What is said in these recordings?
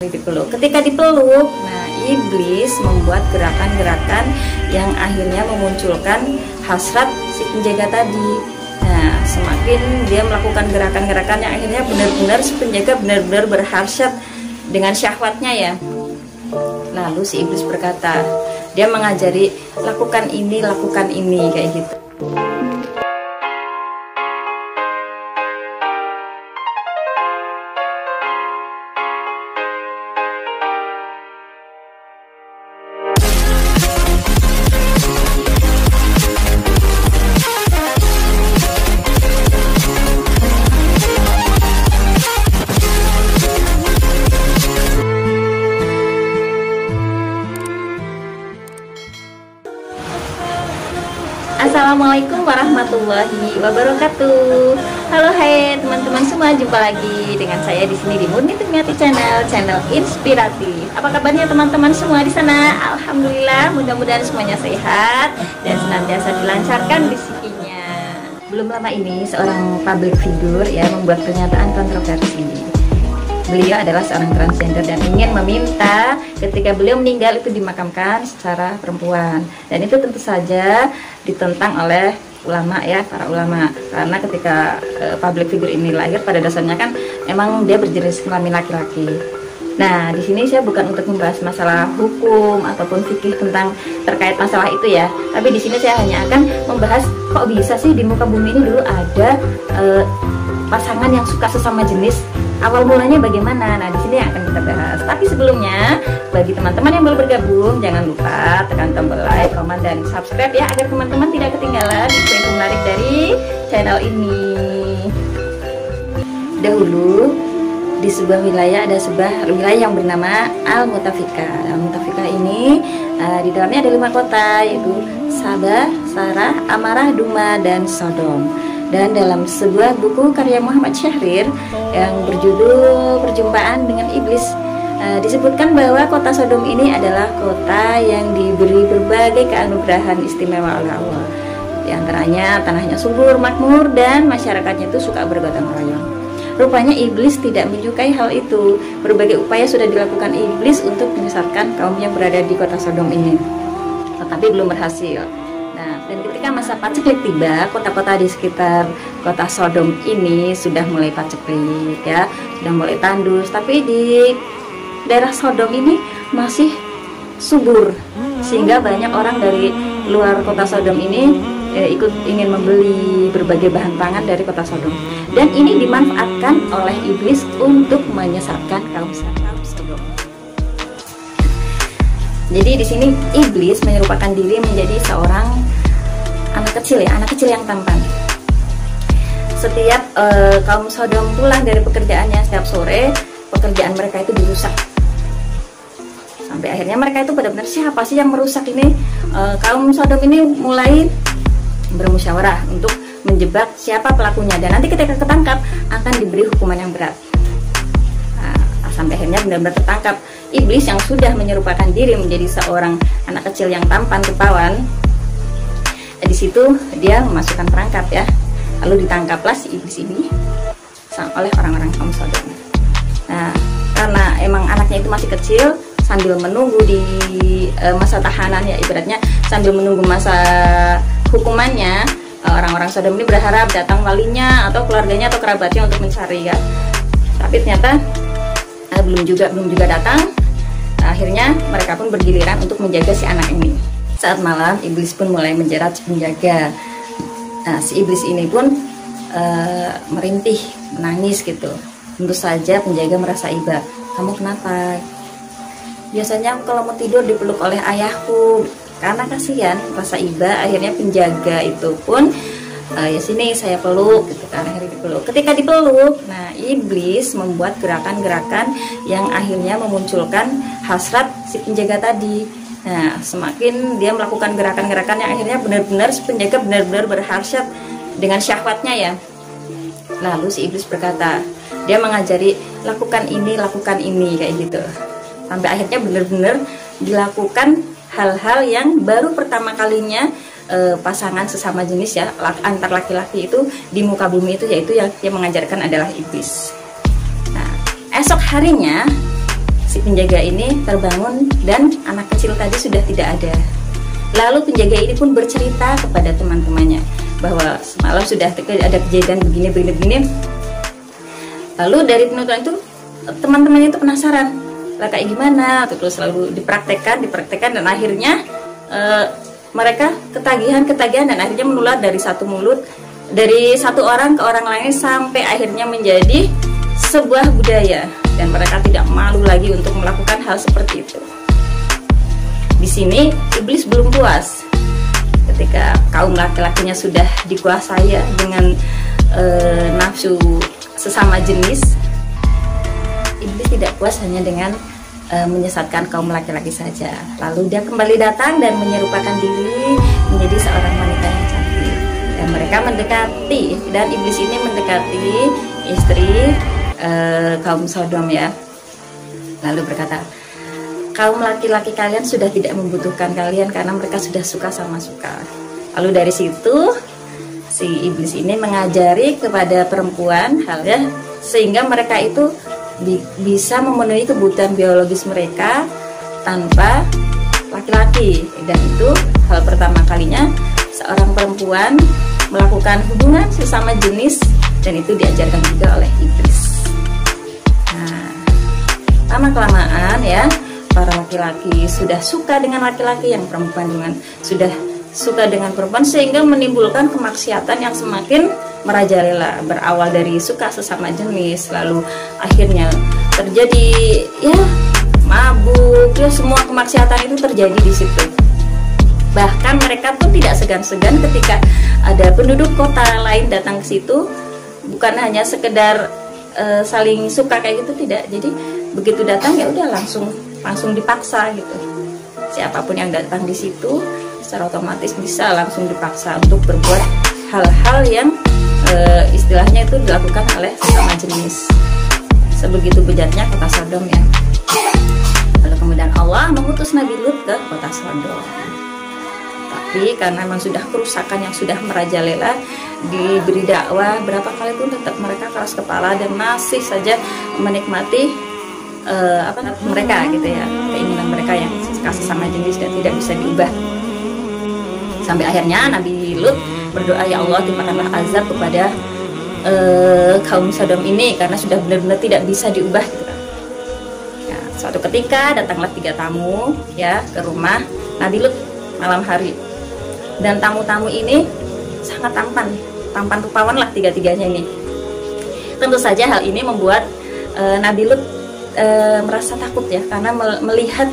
Ketika dipeluk, nah iblis membuat gerakan-gerakan yang akhirnya memunculkan hasrat si penjaga tadi. Nah, semakin dia melakukan gerakan-gerakan yang akhirnya benar-benar si penjaga benar-benar berhasrat dengan syahwatnya ya. Lalu si iblis berkata, dia mengajari lakukan ini kayak gitu. Assalamualaikum warahmatullahi wabarakatuh. Halo hai teman-teman semua, jumpa lagi dengan saya di sini di Murni Turmiati channel inspiratif. Apa kabarnya teman-teman semua di sana? Alhamdulillah, mudah-mudahan semuanya sehat dan senantiasa dilancarkan rezekinya. Belum lama ini seorang public figure ya membuat pernyataan kontroversi. Beliau adalah seorang transgender dan ingin meminta ketika beliau meninggal itu dimakamkan secara perempuan, dan itu tentu saja ditentang oleh ulama ya, para ulama, karena ketika public figure ini lahir pada dasarnya kan emang dia berjenis kelamin laki-laki. Nah, di sini saya bukan untuk membahas masalah hukum ataupun fikih tentang terkait masalah itu ya, tapi di sini saya hanya akan membahas kok bisa sih di muka bumi ini dulu ada pasangan yang suka sesama jenis. Awal mulanya bagaimana? Nah, di sini yang akan kita bahas. Tapi sebelumnya, bagi teman-teman yang baru bergabung, jangan lupa tekan tombol like, komen, dan subscribe ya, agar teman-teman tidak ketinggalan info menarik dari channel ini. Dahulu di sebuah wilayah ada sebuah wilayah yang bernama Al-Mutafikah. Al-Mutafikah ini di dalamnya ada 5 kota, yaitu Sabah, Sarah, Amarah, Duma, dan Sodom. Dan dalam sebuah buku karya Muhammad Syahrir yang berjudul Perjumpaan dengan Iblis, disebutkan bahwa kota Sodom ini adalah kota yang diberi berbagai keanugerahan istimewa oleh Allah. Di antaranya tanahnya subur, makmur, dan masyarakatnya itu suka bergotong royong. Rupanya iblis tidak menyukai hal itu. Berbagai upaya sudah dilakukan iblis untuk menyesatkan kaum yang berada di kota Sodom ini, tetapi belum berhasil. Dan ketika masa paceklik tiba, kota-kota di sekitar kota Sodom ini sudah mulai paceklik ya, sudah mulai tandus. Tapi di daerah Sodom ini masih subur, sehingga banyak orang dari luar kota Sodom ini ikut ingin membeli berbagai bahan pangan dari kota Sodom. Dan ini dimanfaatkan oleh iblis untuk menyesatkan kaum Sodom. Jadi di sini iblis menyerupakan diri menjadi seorang anak kecil yang tampan. Setiap kaum Sodom pulang dari pekerjaannya setiap sore, pekerjaan mereka itu dirusak. Sampai akhirnya mereka itu benar-benar siapa sih yang merusak ini? Kaum Sodom ini mulai bermusyawarah untuk menjebak siapa pelakunya, dan nanti ketika ketangkap akan diberi hukuman yang berat. Nah, sampai akhirnya benar-benar tertangkap iblis yang sudah menyerupakan diri menjadi seorang anak kecil yang tampan rupawan. Di situ dia memasukkan perangkap ya, lalu ditangkaplah si iblis ini oleh orang-orang kaum Sodom. Nah, karena emang anaknya itu masih kecil, sambil menunggu di masa tahanan ya, ibaratnya sambil menunggu masa hukumannya, orang-orang Sodom ini berharap datang walinya atau keluarganya atau kerabatnya untuk mencari ya. Tapi ternyata belum juga datang. Akhirnya mereka pun bergiliran untuk menjaga si anak ini. Saat malam, iblis pun mulai menjerat si penjaga. Nah, si iblis ini pun merintih, menangis gitu. Tentu saja penjaga merasa iba. Kamu kenapa? Biasanya kalau mau tidur dipeluk oleh ayahku. Karena kasihan, rasa iba, akhirnya penjaga itu pun ya sini saya peluk gitu kan, akhirnya dipeluk. Ketika dipeluk, nah iblis membuat gerakan-gerakan yang akhirnya memunculkan hasrat si penjaga tadi. Nah, semakin dia melakukan gerakan-gerakan yang akhirnya benar-benar si penjaga benar-benar berhasrat dengan syahwatnya ya. Lalu si iblis berkata, dia mengajari lakukan ini kayak gitu. Sampai akhirnya benar-benar dilakukan hal-hal yang baru pertama kalinya pasangan sesama jenis ya, antar laki-laki itu di muka bumi itu, yaitu yang mengajarkan adalah iblis. Nah, esok harinya si si penjaga ini terbangun dan anak kecil tadi sudah tidak ada. Lalu penjaga ini pun bercerita kepada teman-temannya bahwa semalam sudah ada kejadian begini. Lalu dari penuturan itu teman-temannya itu penasaran, lah kayak gimana, terus selalu dipraktekkan dan akhirnya mereka ketagihan dan akhirnya menular dari satu mulut, dari satu orang ke orang lain sampai akhirnya menjadi sebuah budaya dan mereka tidak malu lagi untuk melakukan hal seperti itu. Di sini iblis belum puas. Ketika kaum laki-lakinya sudah dikuasai dengan nafsu sesama jenis, iblis tidak puas hanya dengan menyesatkan kaum laki-laki saja. Lalu dia kembali datang dan menyerupakan diri menjadi seorang wanita yang cantik. Dan mereka mendekati, dan iblis ini mendekati istri kaum Sodom ya. Lalu berkata, kaum laki-laki kalian sudah tidak membutuhkan kalian karena mereka sudah suka sama suka. Lalu dari situ si iblis ini mengajari kepada perempuan halnya sehingga mereka itu bisa memenuhi kebutuhan biologis mereka tanpa laki-laki. Dan itu hal pertama kalinya seorang perempuan melakukan hubungan sesama jenis, dan itu diajarkan juga oleh iblis. Nah, lama-kelamaan ya, para laki-laki sudah suka dengan laki-laki, yang perempuan dengan sudah suka dengan perempuan, sehingga menimbulkan kemaksiatan yang semakin merajalela. Berawal dari suka sesama jenis, lalu akhirnya terjadi ya mabuk, ya semua kemaksiatan itu terjadi di situ. Bahkan mereka pun tidak segan-segan ketika ada penduduk kota lain datang ke situ, bukan hanya sekedar saling suka kayak gitu, tidak. Jadi begitu datang ya udah langsung dipaksa gitu. Siapapun yang datang di situ secara otomatis bisa langsung dipaksa untuk berbuat hal-hal yang istilahnya itu dilakukan oleh sesama jenis. Sebegitu bejatnya kota Sodom ya. Lalu kemudian Allah mengutus Nabi Lut ke kota Sodom. Tapi karena memang sudah kerusakan yang sudah merajalela, diberi dakwah berapa kali pun tetap mereka keras kepala dan masih saja menikmati mereka gitu ya, keinginan mereka yang kasih sama jenis dan tidak bisa diubah. Sampai akhirnya Nabi Lut berdoa, ya Allah timpakanlah azab kepada kaum Sodom ini karena sudah benar-benar tidak bisa diubah gitu. Ya, suatu ketika datanglah 3 tamu ya ke rumah Nabi Lut malam hari, dan tamu-tamu ini sangat tampan rupawan lah tiga-tiganya ini. Tentu saja hal ini membuat Nabi Lut merasa takut ya, karena melihat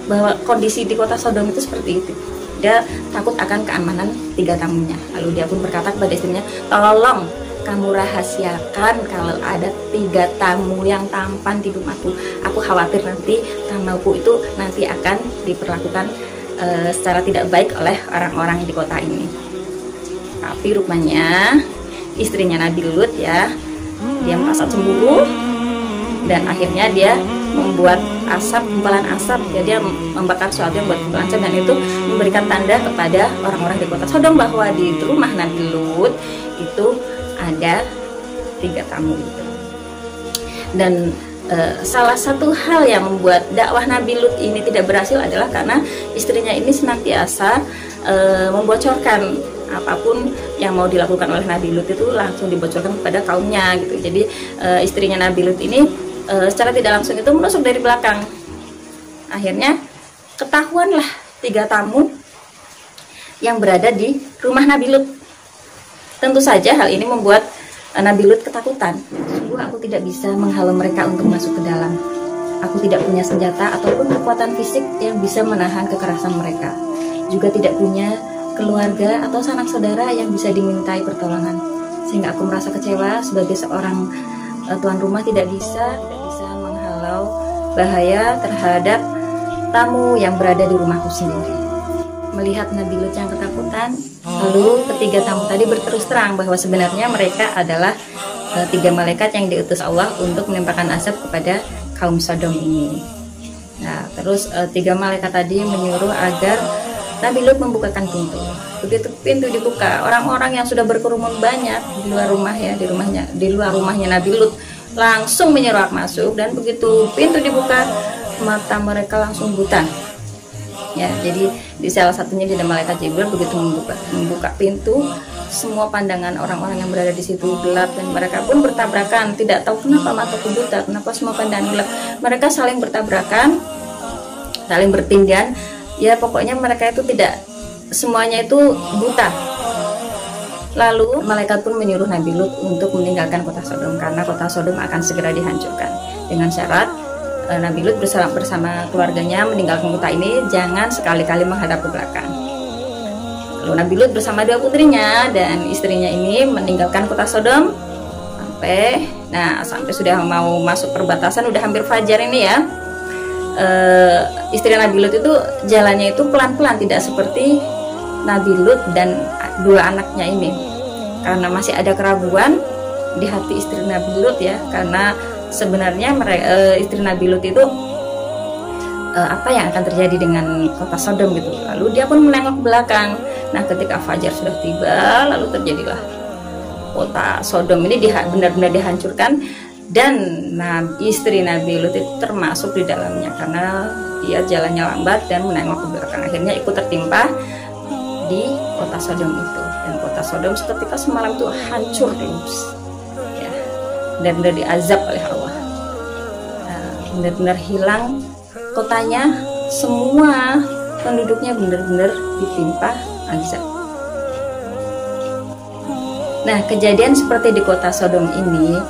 bahwa kondisi di kota Sodom itu seperti itu. Dia takut akan keamanan 3 tamunya. Lalu dia pun berkata kepada istrinya, tolong kamu rahasiakan kalau ada 3 tamu yang tampan di rumahku. Aku khawatir nanti tamuku itu nanti akan diperlakukan secara tidak baik oleh orang-orang di kota ini. Tapi rupanya istrinya Nabi Lut ya, dia merasa cemburu dan akhirnya dia membuat gumpalan asap. Dia membakar sesuatu yang buat gumpalan asap, dan itu memberikan tanda kepada orang-orang di kota Sodom bahwa di rumah Nabi Lut itu ada 3 tamu itu. Dan salah satu hal yang membuat dakwah Nabi Lut ini tidak berhasil adalah karena istrinya ini senantiasa membocorkan apapun yang mau dilakukan oleh Nabi Lut itu langsung dibocorkan kepada kaumnya gitu. Jadi istrinya Nabi Lut ini secara tidak langsung itu menusuk dari belakang. Akhirnya ketahuanlah 3 tamu yang berada di rumah Nabi Lut. Tentu saja hal ini membuat Nabi Lut ketakutan. Sungguh aku tidak bisa menghalau mereka untuk masuk ke dalam. Aku tidak punya senjata ataupun kekuatan fisik yang bisa menahan kekerasan mereka. Juga tidak punya keluarga atau sanak saudara yang bisa dimintai pertolongan. Sehingga aku merasa kecewa sebagai seorang tuan rumah tidak bisa menghalau bahaya terhadap tamu yang berada di rumahku sendiri. Melihat Nabi Lut yang ketakutan, lalu ketiga tamu tadi berterus terang bahwa sebenarnya mereka adalah 3 malaikat yang diutus Allah untuk menimpakan azab kepada kaum Sodom ini. Nah, terus 3 malaikat tadi menyuruh agar Nabi Lut membukakan pintu. Begitu pintu dibuka, orang-orang yang sudah berkerumun banyak di luar rumah ya, di luar rumahnya Nabi Lut langsung menyeruak masuk, dan begitu pintu dibuka mata mereka langsung buta. Ya, jadi di salah satunya di malaikat Jibril begitu membuka pintu, semua pandangan orang-orang yang berada di situ gelap dan mereka pun bertabrakan, tidak tahu kenapa mataku buta, kenapa semua pandangan gelap. Mereka saling bertabrakan, saling bertindian. Ya pokoknya mereka itu tidak semuanya itu buta. Lalu malaikat pun menyuruh Nabi Lut untuk meninggalkan kota Sodom karena kota Sodom akan segera dihancurkan dengan syarat Nabi Lut bersama keluarganya meninggalkan kota ini, jangan sekali-kali menghadap ke belakang. Lalu Nabi Lut bersama 2 putrinya dan istrinya ini meninggalkan kota Sodom sampai sudah mau masuk perbatasan, udah hampir fajar ini ya. Istri Nabi Lut itu jalannya itu pelan-pelan, tidak seperti Nabi Lut dan 2 anaknya ini, karena masih ada keraguan di hati istri Nabi Lut ya, karena sebenarnya istri Nabi Lut itu apa yang akan terjadi dengan kota Sodom gitu. Lalu dia pun menengok ke belakang. Nah ketika fajar sudah tiba, lalu terjadilah kota Sodom ini benar-benar dihancurkan, dan istri Nabi Lut itu termasuk di dalamnya karena dia jalannya lambat dan menengok ke belakang, akhirnya ikut tertimpa di kota Sodom itu. Dan kota Sodom seketika semalam itu hancur ya, benar-benar diazab oleh Allah. Benar-benar hilang kotanya, semua penduduknya benar-benar ditimpa azab. Nah kejadian seperti di kota Sodom ini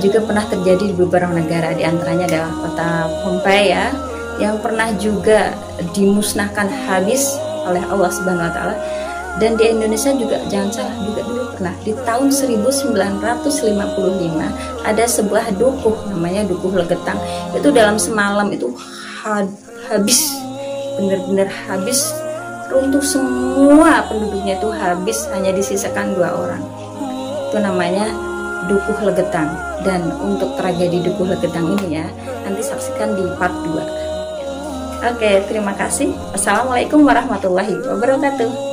juga pernah terjadi di beberapa negara, diantaranya adalah kota Pompei ya, yang pernah juga dimusnahkan habis oleh Allah Subhanahu Wa Taala. Dan di Indonesia juga jangan salah, juga dulu pernah di tahun 1955 ada sebuah dukuh namanya Dukuh Legetang. Itu dalam semalam itu habis, benar-benar habis, runtuh semua penduduknya itu habis, hanya disisakan 2 orang. Itu namanya Dukuh Legetang. Dan untuk tragedi Dukuh Legetang ini ya, nanti saksikan di part 2. Oke, terima kasih. Assalamualaikum warahmatullahi wabarakatuh.